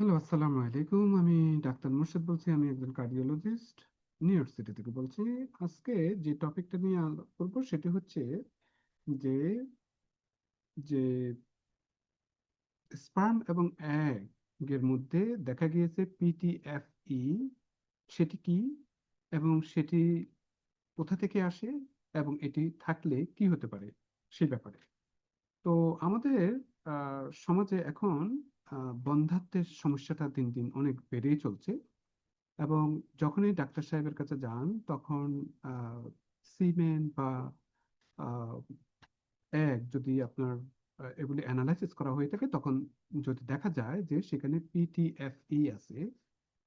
Hello, আসসালামু আলাইকুম। আমি ডাক্তার মুর্শেদ বলছি। আমি একজন কার্ডিওলজিস্ট, নিউ ইয়র্ক সিটি থেকে বলছি। আজকে যে টপিকটা নিয়ে আলাপ করবো সেটি হচ্ছে যে যে স্পার্ম এবং এগ এর মধ্যে দেখা গিয়েছে পিটিএফই, সেটি কি এবং সেটি কোথা থেকে আসে এবং এটি থাকলে কি হতে পারে সেই ব্যাপারে। তো আমাদের সমাজে এখন বন্ধ্যাত্বের সমস্যাটা দিন দিন অনেক বেড়েই চলছে। এবং যখনই ডাক্তার সাহেবের কাছে যান তখন সিমেন বা এগ যদি আপনার এগুলি অ্যানালাইসিস করা হয়ে থাকে, তখন যদি দেখা যায় যে সেখানে পিটিএফই আছে,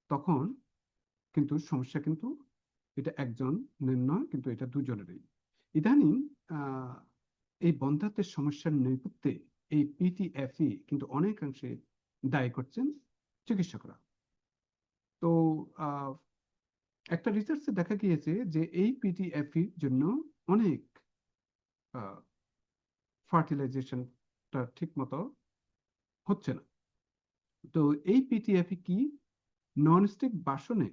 তখন কিন্তু সমস্যা কিন্তু এটা একজন নির্ণয়, কিন্তু এটা দুজনেরই। ইদানিং আহ, এই বন্ধ্যাত্বের সমস্যার নৈপথ্যে এই পিটিএফই কিন্তু অনেকাংশে দায়ী করছেন চিকিৎসকরা। তো আহ, একটা রিসার্চে দেখা গিয়েছে যে এই পিটিএফির জন্য অনেক ফার্টিলাইজেশনটা ঠিক মতো হচ্ছে না। তো এই পিটিএফি কি? ননস্টিক বাসনে,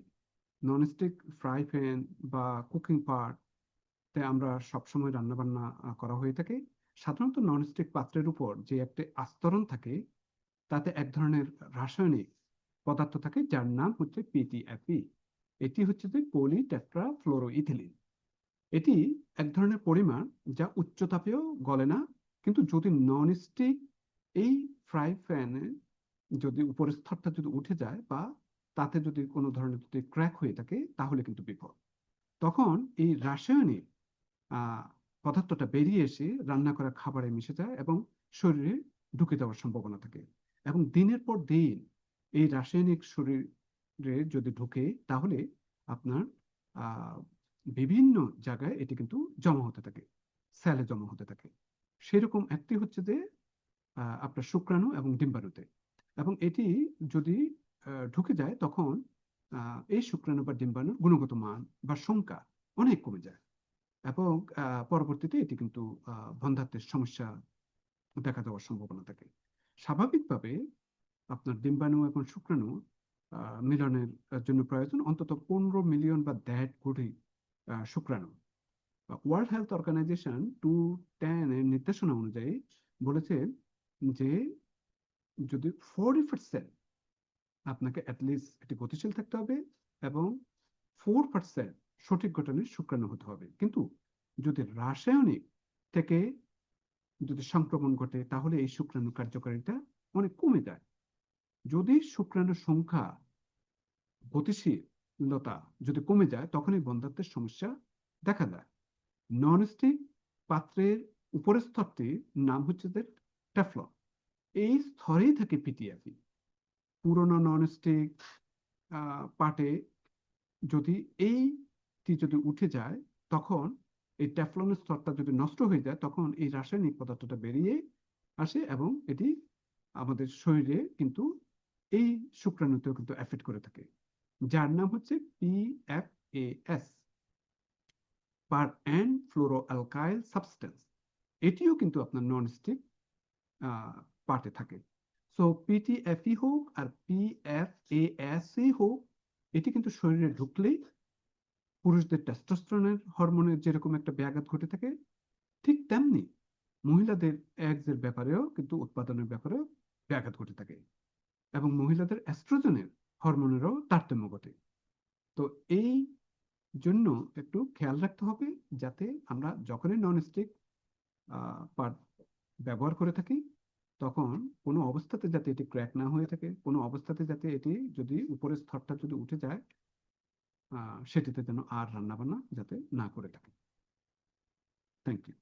ননস্টিক ফ্রাই প্যান বা কুকিং পাটে আমরা সবসময় রান্না বান্না করা হয়ে থাকে। সাধারণত ননস্টিক পাত্রের উপর যে একটা আস্তরণ থাকে, তাতে এক ধরনের রাসায়নিক পদার্থ থাকে যার নাম হচ্ছে পিটিএফই। এটি হচ্ছে যে পলিটেট্রাফ্লোরোইথিলিন। এটি এক ধরনের পরিমাণ যা উচ্চ তাপেও গলে না, কিন্তু যদি ননস্টিক এই ফ্রাই প্যানে যদি উপরের স্তরটা যদি উঠে যায় বা তাতে যদি কোনো ধরনের যদি ক্র্যাক হয়ে থাকে, তাহলে কিন্তু বিপদ। তখন এই রাসায়নিক আহ, পদার্থটা বেরিয়ে এসে রান্না করা খাবারে মিশে যায় এবং শরীরে ঢুকে যাওয়ার সম্ভাবনা থাকে। এবং দিনের পর দিন এই রাসায়নিক শরীরে যদি ঢুকে, তাহলে আপনার আহ, বিভিন্ন জায়গায় এটি কিন্তু জমা হতে থাকে, সেলে জমা হতে থাকে। সেরকম একটি হচ্ছে যে আপনার শুক্রাণু এবং ডিম্বাণুতে। এবং এটি যদি ঢুকে যায়, তখন এই শুক্রাণু বা ডিম্বাণুর গুণগত মান বা সংখ্যা অনেক কমে যায়। এবং পরবর্তীতে এটি কিন্তু বন্ধ্যাত্বের সমস্যা দেখা দেওয়ার সম্ভাবনা থাকে। স্বাভাবিকভাবে আপনার ডিম্বাণু এবং শুক্রাণু মিলনের জন্য প্রয়োজন অন্তত 15 মিলিয়ন বা 1.5 কোটি শুক্রাণু। ওয়ার্ল্ড হেলথ অর্গানাইজেশন 210 এর নির্দেশনা অনুযায়ী বলেছে যে যদি 40% আপনাকে অ্যাটলিস্ট এটি গতিশীল থাকতে হবে এবং 4% সঠিক গঠনের শুক্রাণু হতে হবে। কিন্তু যদি রাসায়নিক থেকে যদি সংক্রমণ ঘটে, তাহলে এই শুক্রাণু কার্যকারিতা অনেক কমে যায়। যদি শুক্রাণুর সংখ্যা, গতিশীলতা যদি কমে যায়, তখনই বন্ধ্যাত্বের সমস্যা দেখা যায়। ননস্টিক পাত্রের উপরের স্তরটির নাম হচ্ছে যে টেফলন। এই স্তরেই থাকে পিটিএফই। পুরোনো ননস্টিক পাটে যদি এইটি যদি উঠে যায়, তখন এই টেফলনের স্তরটা যদি নষ্ট হয়ে যায়, তখন এই রাসায়নিক পদার্থটা বেরিয়ে আসে এবং এটি আমাদের শরীরে কিন্তু এই শুক্রাণুতেও কিন্তু এফেক্ট করে থাকে, যার নাম হচ্ছে PFAS, per and fluoro alkyl substance. এটিও কিন্তু আপনার ননস্টিক পার্টে থাকে। সো পিটিএফই হোক আর পিএফএএসই হোক, এটি কিন্তু শরীরে ঢুকলেই পুরুষদের টেস্টোস্টেরনের হরমোনের যেরকম একটা ব্যাঘাত ঘটে থাকে, ঠিক তেমনি মহিলাদের এগস এর ব্যাপারেও কিন্তু উৎপাদনের ব্যাপারেও ব্যাঘাত ঘটে থাকে এবং মহিলাদের অ্যাস্ট্রোজেনের হরমোনেরও তারতম্য ঘটে। তো এই জন্য একটু খেয়াল রাখতে হবে, যাতে আমরা যখনই ননস্টিক পার্ট ব্যবহার করে থাকি, তখন কোনো অবস্থাতে যাতে এটি ক্র্যাক না হয়ে থাকে, কোনো অবস্থাতে যাতে এটি যদি উপরের স্তরটা যদি উঠে যায়, সেটিতে যেন আর রান্না বান্না যাতে না করে থাকে। Thank you.